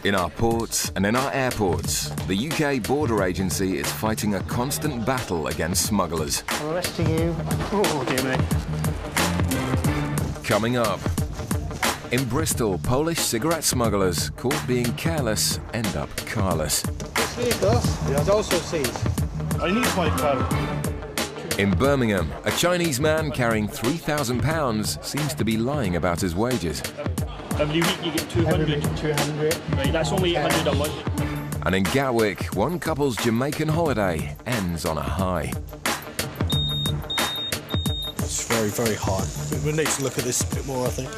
In our ports and in our airports, the UK Border Agency is fighting a constant battle against smugglers. I'm arresting you. Oh, dear me. Coming up, in Bristol, Polish cigarette smugglers caught being careless end up carless. This vehicle is also seized. I need my car. In Birmingham, a Chinese man carrying £3,000 seems to be lying about his wages. Every week you get 200. 200. Right, that's only 800 a month. And in Gatwick, one couple's Jamaican holiday ends on a high. It's very, very high. We need to look at this a bit more, I think.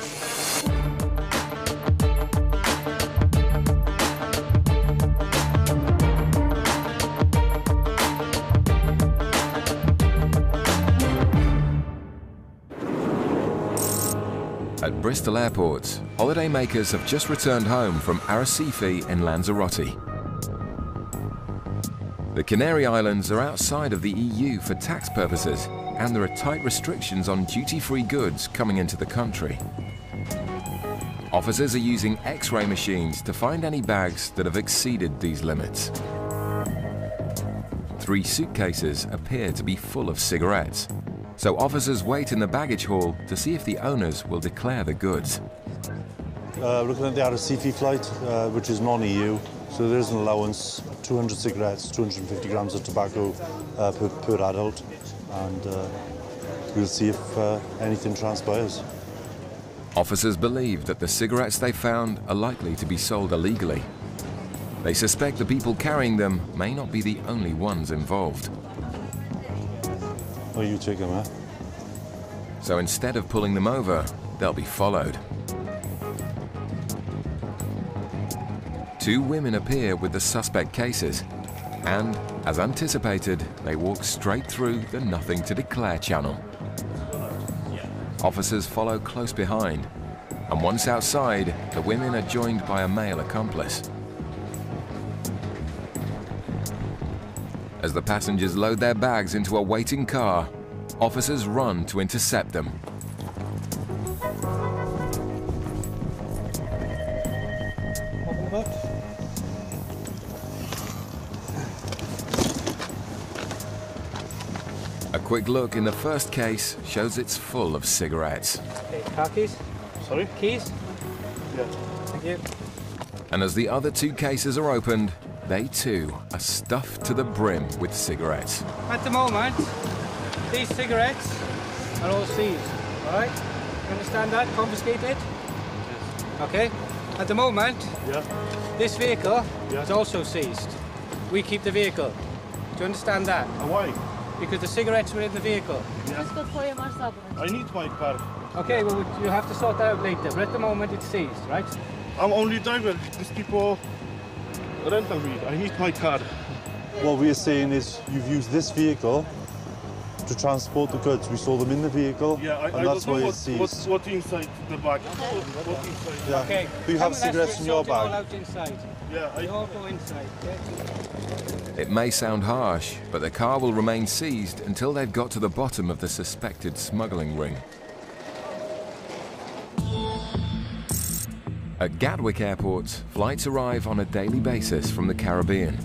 At Bristol Airport, holidaymakers have just returned home from Arrecife in Lanzarote. The Canary Islands are outside of the EU for tax purposes, and there are tight restrictions on duty-free goods coming into the country. Officers are using X-ray machines to find any bags that have exceeded these limits. 3 suitcases appear to be full of cigarettes. So officers wait in the baggage hall to see if the owners will declare the goods. Looking at the Arrecife flight, which is non-EU, so there is an allowance, 200 cigarettes, 250 grams of tobacco per adult, and we'll see if anything transpires. Officers believe that the cigarettes they found are likely to be sold illegally. They suspect the people carrying them may not be the only ones involved. Oh, you take them, huh? So instead of pulling them over, they'll be followed. 2 women appear with the suspect cases, and, as anticipated, they walk straight through the Nothing to Declare channel. Officers follow close behind, and once outside, the women are joined by a male accomplice. As the passengers load their bags into a waiting car, officers run to intercept them. A quick look in the first case shows it's full of cigarettes. Okay, car keys? Sorry? Keys? Yeah. Thank you. And as the other 2 cases are opened, they too are stuffed to the brim with cigarettes. At the moment, these cigarettes are all seized, all right? You understand that? Confiscated? Yes. Okay. At the moment, Yeah. this vehicle Yeah. is also seized. We keep the vehicle. Do you understand that? And why? Because the cigarettes were in the vehicle. I need my car. Okay, well, you have to sort that out later, but at the moment it's seized, right? I'm only driver. These people rental me. I need my car. What we are saying is you've used this vehicle to transport the goods. We saw them in the vehicle, Yeah, I and that's don't why know it's seized. what inside the bag. What inside? Yeah. Okay. Do you have cigarettes in your Sort it all bag? out inside. Yeah, They all go inside, okay? It may sound harsh, but the car will remain seized until they've got to the bottom of the suspected smuggling ring. At Gatwick Airport, flights arrive on a daily basis from the Caribbean.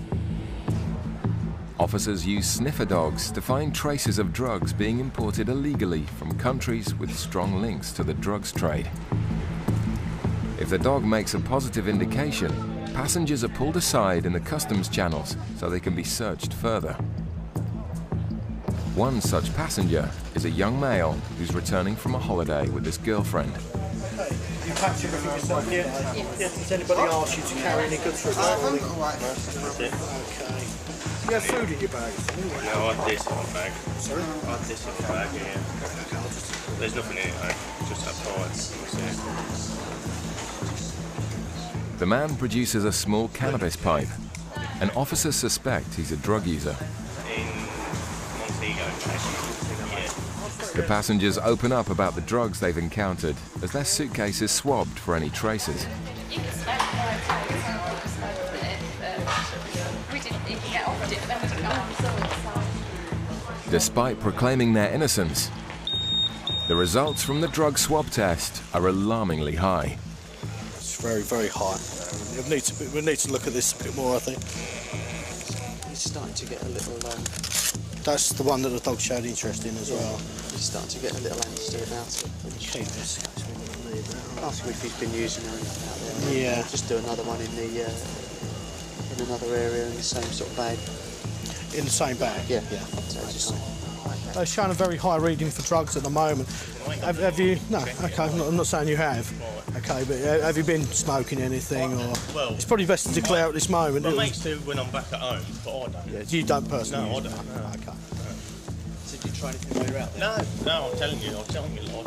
Officers use sniffer dogs to find traces of drugs being imported illegally from countries with strong links to the drugs trade. If the dog makes a positive indication, passengers are pulled aside in the customs channels so they can be searched further. One such passenger is a young male who's returning from a holiday with his girlfriend. You packed everything yourself, yeah? Yeah. Does anybody ask you to carry any goods for us? Okay. Do you have food in your bags? No, I had this in my bag. Sorry? I had this in my bag, yeah. There's nothing in it, I just have parts. The man produces a small cannabis pipe, and officers suspect he's a drug user. In Montego, yeah. The passengers open up about the drugs they've encountered as their suitcase is swabbed for any traces. Despite proclaiming their innocence, the results from the drug swab test are alarmingly high. It's Very, very high. We need to look at this a bit more, I think. He's starting to get a little... That's the one that the dog showed interest in as well. He's starting to get a little angsty about it. Keep this. Ask him if he's been using or anything out there. Yeah. Just do another one in the in another area in the same sort of bag. In the same bag? Yeah. So just they're showing a very high reading for drugs at the moment. Have you... No, OK, I'm not saying you have. OK, but have you been smoking anything or... Well, it's probably best to declare at this moment. My mates do when I'm back at home, but I don't. Yeah, you don't personally No, I use don't. it? No. OK. So do you try anything while you're out there? No, I'm telling you a lot to you.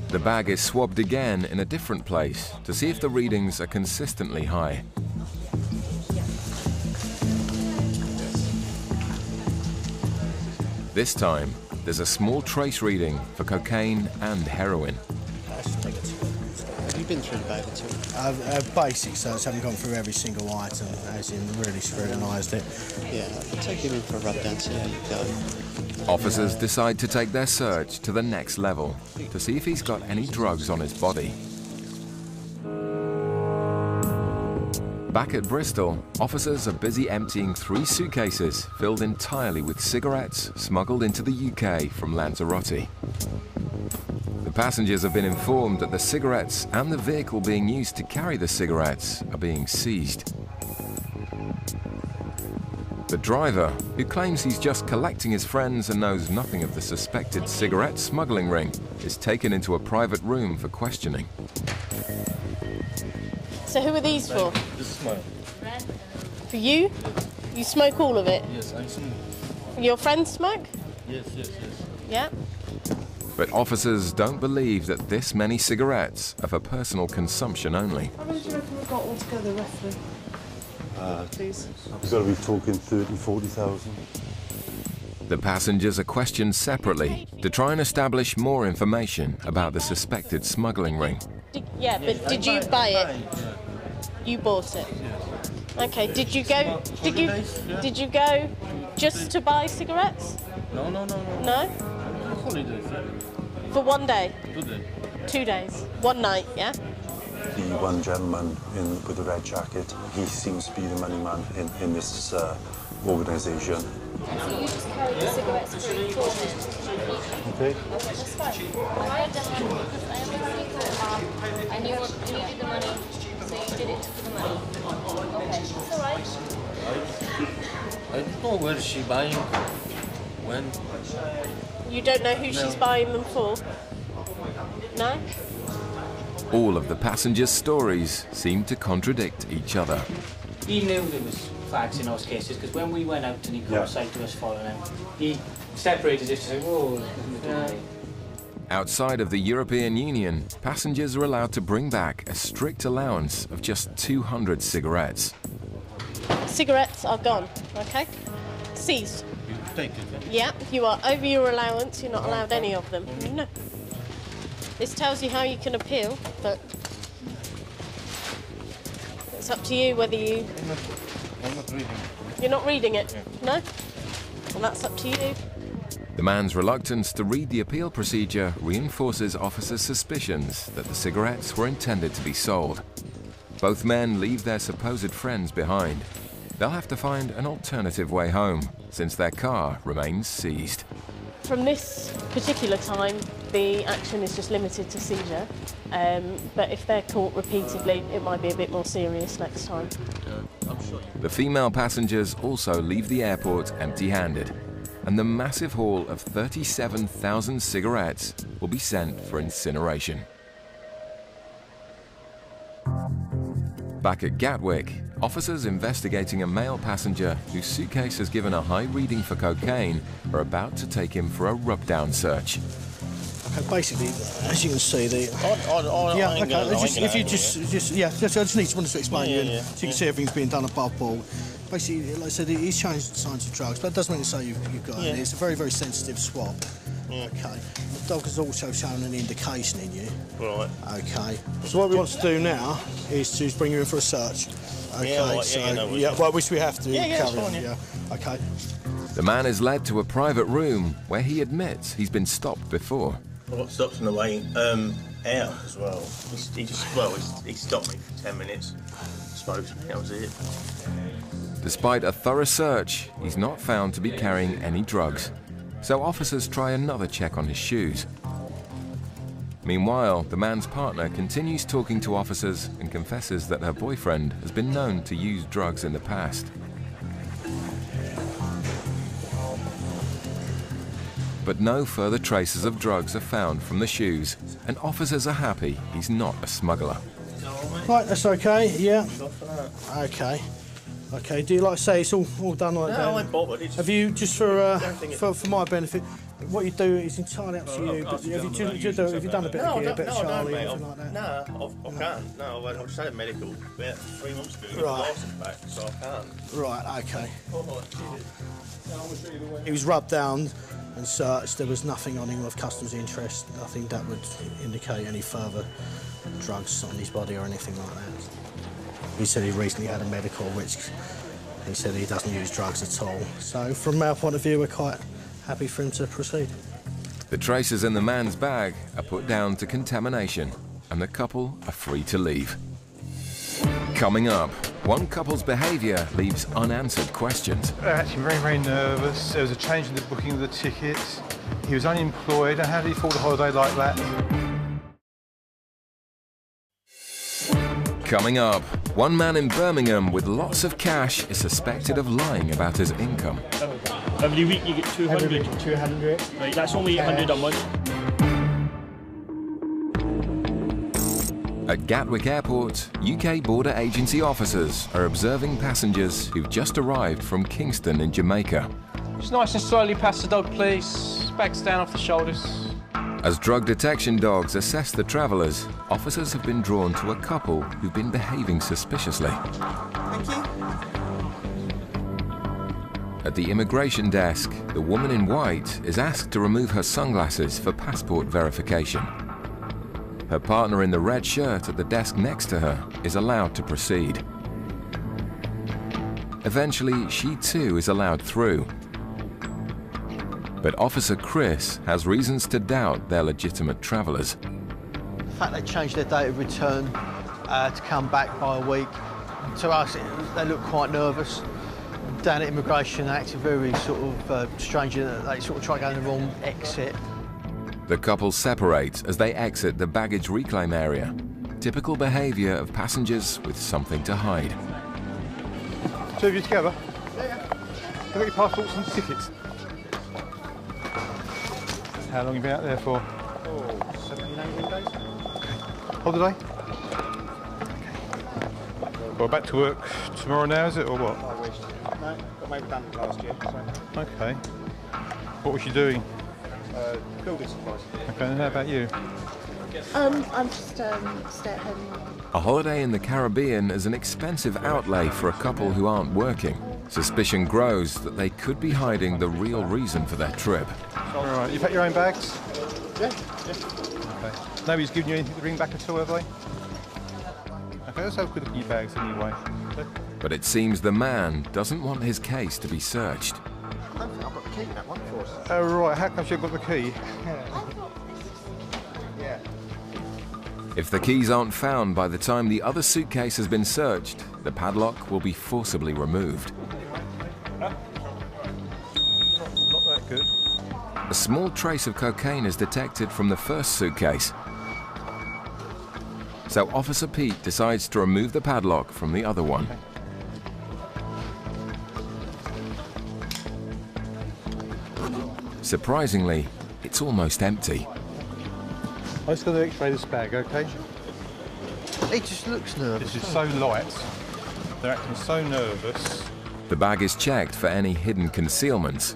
The bag is swabbed again in a different place to see if the readings are consistently high. This time, there's a small trace reading for cocaine and heroin. Have you been through the bag at all? Basic, so I haven't gone through every single item, as in really scrutinised it. Yeah, take him in for a rub down, see how you go. Officers decide to take their search to the next level to see if he's got any drugs on his body. Back at Bristol, officers are busy emptying 3 suitcases filled entirely with cigarettes smuggled into the UK from Lanzarote. The passengers have been informed that the cigarettes and the vehicle being used to carry the cigarettes are being seized. The driver, who claims he's just collecting his friends and knows nothing of the suspected cigarette smuggling ring, is taken into a private room for questioning. So who are these for? This is mine. For you? You smoke all of it? Yes, I smoke. Your friends smoke? Yes. Yeah. But officers don't believe that this many cigarettes are for personal consumption only. How many do you reckon we've got altogether, roughly? Please. We've got to be talking 30, 40,000. The passengers are questioned separately to try and establish more information about the suspected smuggling ring. Yeah, but did you buy it? You bought it. Okay. Did you go? Did you go just to buy cigarettes? No. No. Holidays, For one day. 2 days. 2 days. One night. Yeah. The one gentleman with the red jacket, he seems to be the money man in this organisation. So you just carry the cigarettes free for him? Okay. That's fine. I had the money because I obviously thought and you needed the money, so you did it for the money. Okay, it's alright. I don't know where she buying, when. You don't know who she's buying them for? No? All of the passengers' stories seem to contradict each other. He knew there was fags in those cases because when we went out and he caught sight to us following him, he separated it to say, whoa. Outside of the European Union, passengers are allowed to bring back a strict allowance of just 200 cigarettes. Cigarettes are gone, okay? Seized. You take it. Yeah, you are over your allowance, you're not allowed any of them. No. This tells you how you can appeal, but it's up to you whether you... I'm not reading. You're not reading it? No? Well, that's up to you. The man's reluctance to read the appeal procedure reinforces officers' suspicions that the cigarettes were intended to be sold. Both men leave their supposed friends behind. They'll have to find an alternative way home, since their car remains seized. From this particular time, the action is just limited to seizure, but if they're caught repeatedly, it might be a bit more serious next time. The female passengers also leave the airport empty-handed, and the massive haul of 37,000 cigarettes will be sent for incineration. Back at Gatwick, officers investigating a male passenger whose suitcase has given a high reading for cocaine are about to take him for a rub-down search. Okay, basically, as you can see, the... I just wanted to explain to you, so you can see everything's being done above board. Basically, like I said, he's showing signs of drugs, but it doesn't mean to say you've got it. It's a very, very sensitive swab. Okay. The dog has also shown an indication in you. Right. Okay. So what we want to do now is to bring you in for a search. Okay. Which we have to carry on. Yeah. Okay. The man is led to a private room where he admits he's been stopped before. I got stopped on the way. out as well. He stopped me for 10 minutes, spoke to me, that was it. Despite a thorough search, he's not found to be carrying any drugs. So officers try another check on his shoes. Meanwhile, the man's partner continues talking to officers and confesses that her boyfriend has been known to use drugs in the past. But no further traces of drugs are found from the shoes, and officers are happy he's not a smuggler. Right, that's okay, yeah. Okay. Okay, do you like to say it's all done like that? No, I ain't bothered. Have you, just for my benefit, what you do is entirely up to you, but have you done a bit of gear, a bit of Charlie, anything like that? No, I can't. No, I just had a medical about 3 months ago. Right. License back, so I can't. Right, okay. He was rubbed down and searched. There was nothing on him of customs interest, nothing that would indicate any further drugs on his body or anything like that. He said he recently had a medical, which he said he doesn't use drugs at all. So from our point of view, we're quite happy for him to proceed. The traces in the man's bag are put down to contamination, and the couple are free to leave. Coming up, one couple's behaviour leaves unanswered questions. They're actually very, very nervous. There was a change in the booking of the tickets. He was unemployed, and how did he afford a holiday like that? Coming up, one man in Birmingham with lots of cash is suspected of lying about his income. Every week you get 200. 200. Right, that's only 800 a month. At Gatwick Airport, UK border agency officers are observing passengers who've just arrived from Kingston in Jamaica. Just nice and slowly past the dog, please. Bags down off the shoulders. As drug detection dogs assess the travellers, officers have been drawn to a couple who've been behaving suspiciously. Thank you. At the immigration desk, the woman in white is asked to remove her sunglasses for passport verification. Her partner in the red shirt at the desk next to her is allowed to proceed. Eventually, she too is allowed through. But Officer Chris has reasons to doubt they're legitimate travellers. The fact they changed their date of return to come back by a week, to us, they look quite nervous. Down at immigration, they acted very sort of strange, they sort of try going the wrong exit. The couple separate as they exit the baggage reclaim area. Typical behaviour of passengers with something to hide. Two of you together? Yeah. Can I get your passports and tickets? How long have you been out there for? Oh, 17, 18 days. Holiday? Well, back to work tomorrow now, is it, or what? I wish. No, got made redundant last year. So. Okay. What was you doing? Building supplies. Okay, and how about you? I'm just stay-at-home mum. A holiday in the Caribbean is an expensive outlay for a couple who aren't working. Suspicion grows that they could be hiding the real reason for their trip. All right, you packed your own bags? Yeah. Okay. Nobody's given you anything to bring back at all, have they? Okay, let's have a quick look at your bags anyway. Okay. But it seems the man doesn't want his case to be searched. I don't think I've got the key in that one for us. Oh, right, how come you've got the key? Yeah. If the keys aren't found by the time the other suitcase has been searched, the padlock will be forcibly removed. Not that good. A small trace of cocaine is detected from the first suitcase. So Officer Pete decides to remove the padlock from the other one. Surprisingly, it's almost empty. I'm just going to x-ray this bag, okay? He just looks nervous. This is so light. They're acting so nervous. The bag is checked for any hidden concealments.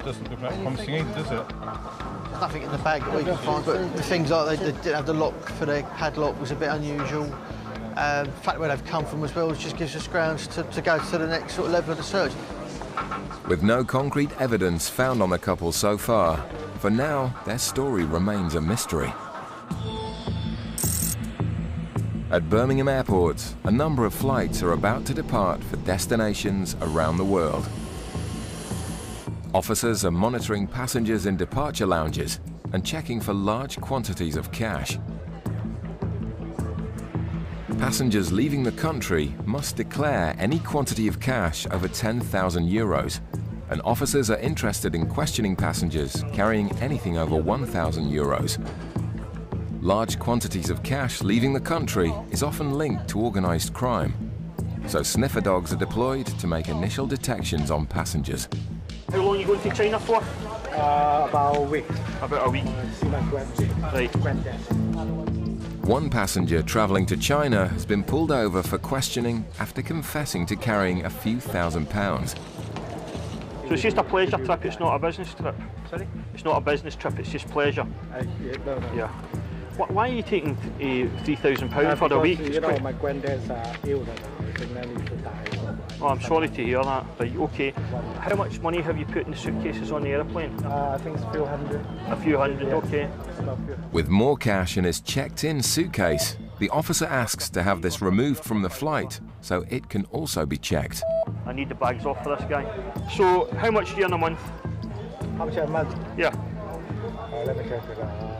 Doesn't look that promising either, does it? There's nothing in the bag that we can find, but the things like they didn't have the lock for their padlock was a bit unusual. The fact where they've come from as well just gives us grounds to go to the next sort of level of the search. With no concrete evidence found on the couple so far, for now, their story remains a mystery. At Birmingham Airport, a number of flights are about to depart for destinations around the world. Officers are monitoring passengers in departure lounges and checking for large quantities of cash. Passengers leaving the country must declare any quantity of cash over 10,000 euros, and officers are interested in questioning passengers carrying anything over 1,000 euros. Large quantities of cash leaving the country is often linked to organised crime, so sniffer dogs are deployed to make initial detections on passengers. How long are you going to China for? About a week. About a week. See my granddad. One passenger travelling to China has been pulled over for questioning after confessing to carrying a few £1,000s. So it's just a pleasure trip, it's not a business trip? Sorry? It's not a business trip, it's just pleasure? No. Yeah. Why are you taking £3,000 for a week? You know, my granddad's ill now. He's nearly to die. Oh, I'm sorry to hear that. Right, okay. How much money have you put in the suitcases on the aeroplane? I think it's a few hundred. A few hundred, yeah. Okay. With more cash in his checked-in suitcase, the officer asks to have this removed from the flight so it can also be checked. I need the bags off for this guy. So, how much do you earn a month? How much a month? Yeah. Let me check it out.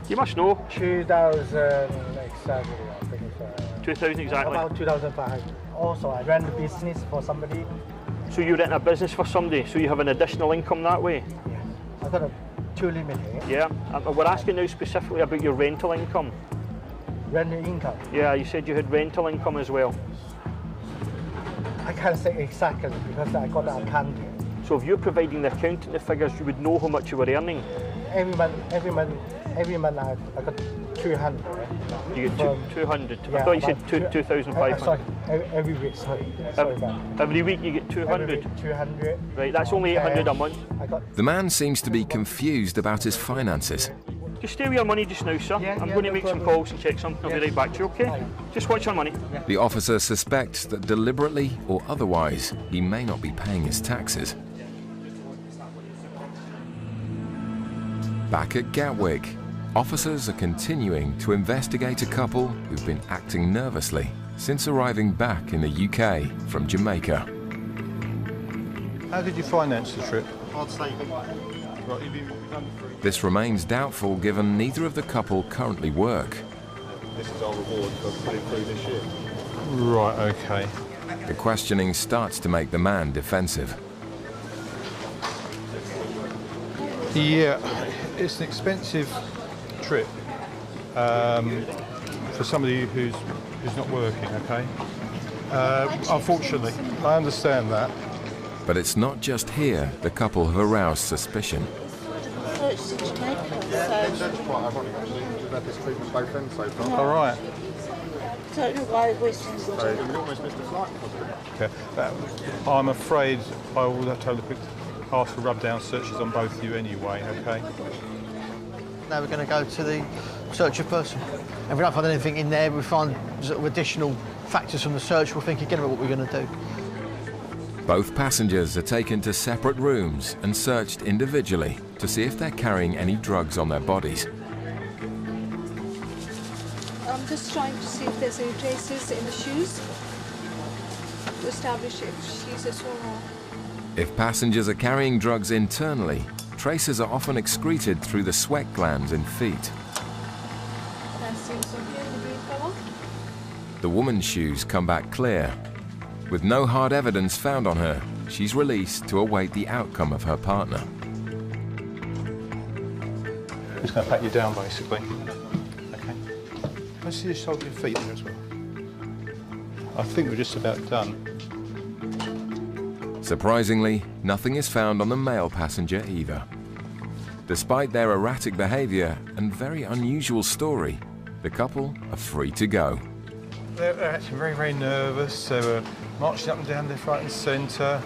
You must know. 2,000 exactly, I think it's 2,000 exactly? About 2,500. Also, I ran the business for somebody. So you rent a business for somebody, so you have an additional income that way? Yeah. I've got a 2 limit here. Yeah. We're asking now specifically about your rental income. Rental income? Yeah, you said you had rental income as well. I can't say exactly because I got the accounting. So if you're providing the accountant the figures, you would know how much you were earning? Every month I got 200. You get 200? Yeah, I thought you said 2,500. Sorry, every week, sorry about Every week you get 200? Every week, 200. Right, that's only 800 a month. The man seems to be confused about his finances. Just stay with your money just now, sir. I'm going to make some calls and check something. I'll be right back to you, okay? Just watch your money. The officer suspects that deliberately or otherwise, he may not be paying his taxes. Back at Gatwick, officers are continuing to investigate a couple who've been acting nervously since arriving back in the UK from Jamaica. How did you finance the trip? This remains doubtful given neither of the couple currently work. This is our reward for putting through this ship. Right, okay. The questioning starts to make the man defensive. Yeah, it's an expensive trip for somebody who's not working, okay? Unfortunately, I understand that. But it's not just here the couple have aroused suspicion. Searched in Jamaica, That's quite ironic actually. We've had this treatment both ends so far. All right. I don't know why we're saying We almost missed a flight. Okay. I'm afraid I will have to have a quick ask for rub-down searches on both of you anyway, okay? Now we're going to go to the search of person. If we don't find anything in there, we find sort of additional factors from the search, we'll think again about what we're going to do. Both passengers are taken to separate rooms and searched individually to see if they're carrying any drugs on their bodies. I'm just trying to see if there's any traces in the shoes to establish if she's a swimmer. If passengers are carrying drugs internally, traces are often excreted through the sweat glands in feet. That seems to be in the green colour. The woman's shoes come back clear. With no hard evidence found on her, she's released to await the outcome of her partner. Just going to pat you down, basically. Okay. Let's see you shoulder your feet there as well. I think we're just about done. Surprisingly, nothing is found on the male passenger either. Despite their erratic behaviour and very unusual story, the couple are free to go. They're actually very, very nervous. They were marching up and down left, right and centre.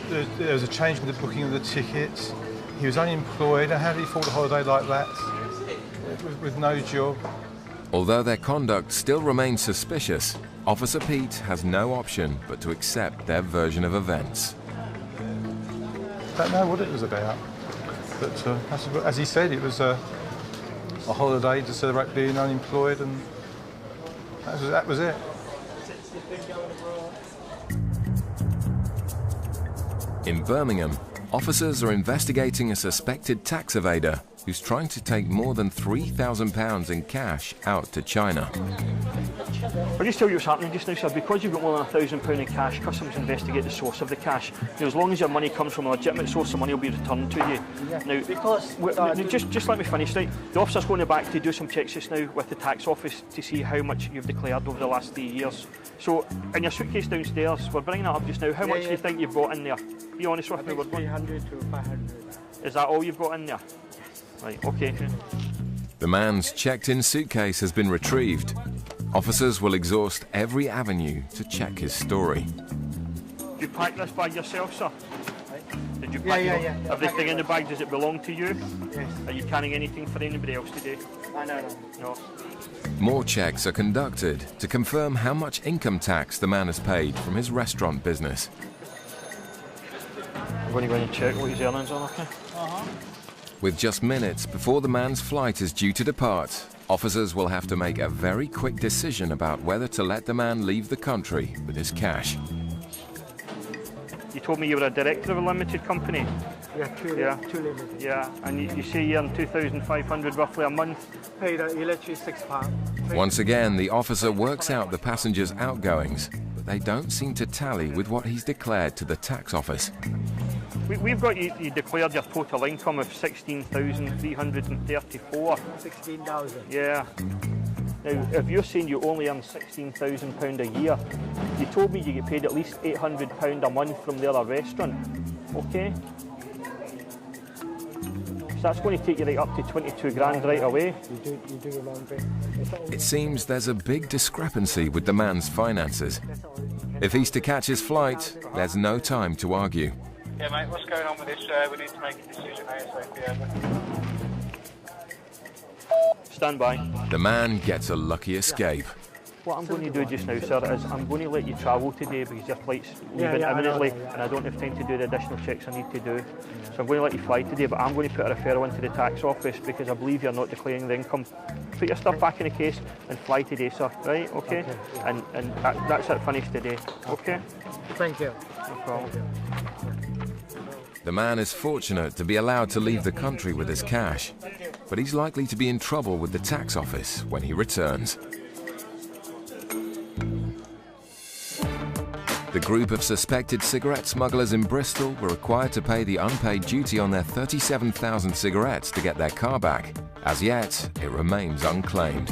There was a change in the booking of the tickets. He was unemployed. How did he afford a holiday like that with no job? Although their conduct still remains suspicious, Officer Pete has no option but to accept their version of events. Don't know what it was about, but as he said, it was a holiday to celebrate being unemployed, and that was it. In Birmingham, officers are investigating a suspected tax evader who's trying to take more than £3,000 in cash out to China. I'll just tell you what's happening just now, sir. Because you've got more than £1,000 in cash, customs investigate the source of the cash. Now, as long as your money comes from a legitimate source, the money will be returned to you. Yeah. Now, because just let me finish, right? The officer's going back to do some checks just now with the tax office to see how much you've declared over the last 3 years. So, in your suitcase downstairs, we're bringing that up just now. How much do you think you've got in there? Be honest with me. 300 to 500. Is that all you've got in there? Right, okay. The man's checked-in suitcase has been retrieved. Officers will exhaust every avenue to check his story. Did you pack this bag yourself, sir? Did you pack everything in the bag? Does it belong to you? Yes. Are you carrying anything for anybody else today? No. More checks are conducted to confirm how much income tax the man has paid from his restaurant business. I'm going to go in and check what his earnings are, okay? With just minutes before the man's flight is due to depart, officers will have to make a very quick decision about whether to let the man leave the country with his cash. You told me you were a director of a limited company? Yeah, two limited. Yeah, and you say you earn 2,500 roughly a month? Pay the electric £6. Once again, the officer works out the passenger's outgoings, but they don't seem to tally with what he's declared to the tax office. We've got you declared your total income of 16,334. 16,000? Yeah. Now, if you're saying you only earn £16,000 a year, you told me you get paid at least £800 a month from the other restaurant, okay? So that's going to take you right up to 22 grand right away. You do your laundry. It seems there's a big discrepancy with the man's finances. If he's to catch his flight, there's no time to argue. Yeah, mate, what's going on with this? We need to make a decision ASAP. Stand by. The man gets a lucky escape. What I'm going to do just now, sir, is I'm going to let you travel today because your flight's leaving imminently and I don't have time to do the additional checks I need to do. So I'm going to let you fly today, but I'm going to put a referral into the tax office because I believe you're not declaring the income. Put your stuff back in the case and fly today, sir, right? Okay? And that's it, finished today, okay? Thank you. No problem. The man is fortunate to be allowed to leave the country with his cash, but he's likely to be in trouble with the tax office when he returns. The group of suspected cigarette smugglers in Bristol were required to pay the unpaid duty on their 37,000 cigarettes to get their car back. As yet, it remains unclaimed.